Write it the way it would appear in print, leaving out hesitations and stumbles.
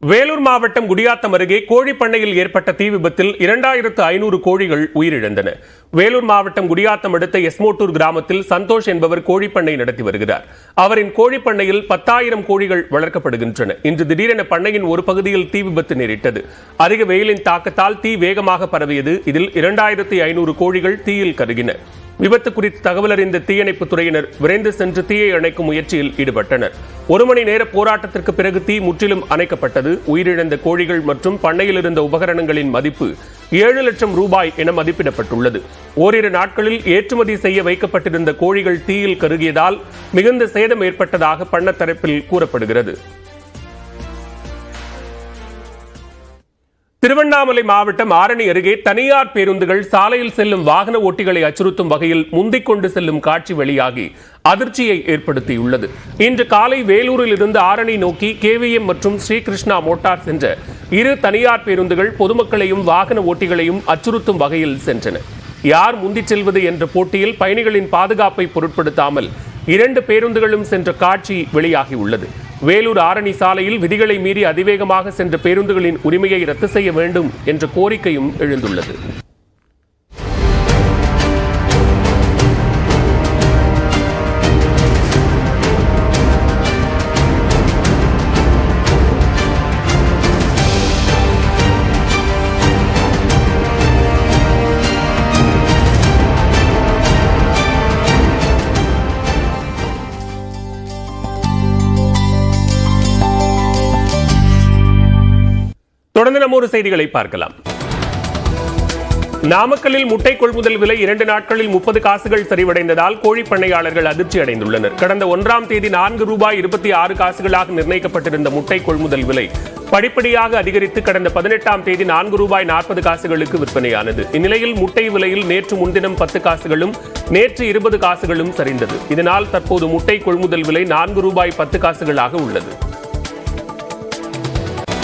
வேலூர் மாவட்டம் குடியாத்தம் அருகே கோழி பண்ணையில் ஏற்பட்ட தீ விபத்தில் 2500 கோழிகள் உயிரிழந்தன. வேலூர் மாவட்டம் குடியாத்தம் அடுத்த எஸ்மோட்டூர் கிராமத்தில் சந்தோஷ் என்பவர் கோழிப்பண்ணை நடத்தி வருகிறார். அவரின் கோழிப்பண்ணையில் 10,000 கோழிகள் வளர்க்கப்படுகின்றன. இன்று திடீரென பண்ணையின் ஒரு பகுதியில் தீ விபத்து நேரிட்டது. அதிக வெயிலின் தாக்கத்தால் தீ வேகமாக பரவியது. இதில் 2500 கோழிகள் தீயில் கருகின. விபத்து குறித்து தகவல் அறிந்த தீயணைப்புத் துறையினர் விரைந்து சென்று தீயை அணைக்கும் முயற்சியில் ஈடுபட்டனர். 1 மணி நேர போராட்டத்திற்கு பிறகு தீ முற்றிலும் அணைக்கப்பட்டது. உயிரிழந்த கோழிகள் மற்றும் பண்ணையில் இருந்த உபகரணங்களின் மதிப்பு 7 லட்சம் ரூபாய் என மதிப்பிடப்பட்டுள்ளது. ஓரிரு நாட்களில் ஏற்றுமதி செய்ய வைக்கப்பட்டிருந்த கோழிகள் தீயில் கருகியதால் மிகுந்த சேதம் ஏற்பட்டதாக பண்ண தரப்பில் கூறப்படுகிறது. திருவண்ணாமலை மாவட்டம் ஆரணி அருகே தனியார் பேருந்துகள் சாலையில் செல்லும் வாகன ஓட்டிகளை அச்சுறுத்தும் வகையில் முந்திக் கொண்டு செல்லும் காட்சி வெளியாகி அதிர்ச்சியை ஏற்படுத்தியுள்ளது. இன்று காலை வேலூரில் இருந்து ஆரணி நோக்கி KVM மற்றும் ஸ்ரீகிருஷ்ணா மோட்டார் சென்ற 2 தனியார் பேருந்துகள் பொதுமக்களையும் வாகன ஓட்டிகளையும் அச்சுறுத்தும் வகையில் சென்றன. யார் முந்திச் செல்வது என்ற போட்டியில் பயணிகளின் பாதுகாப்பை பொருட்படுத்தாமல் 2 பேருந்துகளும் சென்ற காட்சி வெளியாகியுள்ளது. வேலூர் ஆரணி சாலையில் விதிகளை மீறி அதிவேகமாக சென்ற பேருந்துகளின் உரிமையை ரத்து செய்ய வேண்டும் என்ற கோரிக்கையும் எழுந்துள்ளது. தொடர்ந்து நம்மொரு செய்திகளை பார்க்கலாம். நாமக்கல்லில் முட்டை கொள்முதல் விலை 2 நாட்களில் 30 காசுகள் சரிவடைந்ததால் கோழி பண்ணையாளர்கள் அதிர்ச்சி அடைந்துள்ளனர். கடந்த 1ஆம் தேதி ₹4.26 நிர்ணயிக்கப்பட்டிருந்த முட்டை கொள்முதல் விலை படிப்படியாக அதிகரித்து கடந்த 18ஆம் தேதி ₹4.40 விற்பனையானது. இந்நிலையில் முட்டை விலையில் நேற்று முன்தினம் 10 காசுகளும் நேற்று 20 காசுகளும் சரிந்தது. இதனால் தற்போது முட்டை கொள்முதல் விலை ₹4.10 உள்ளது.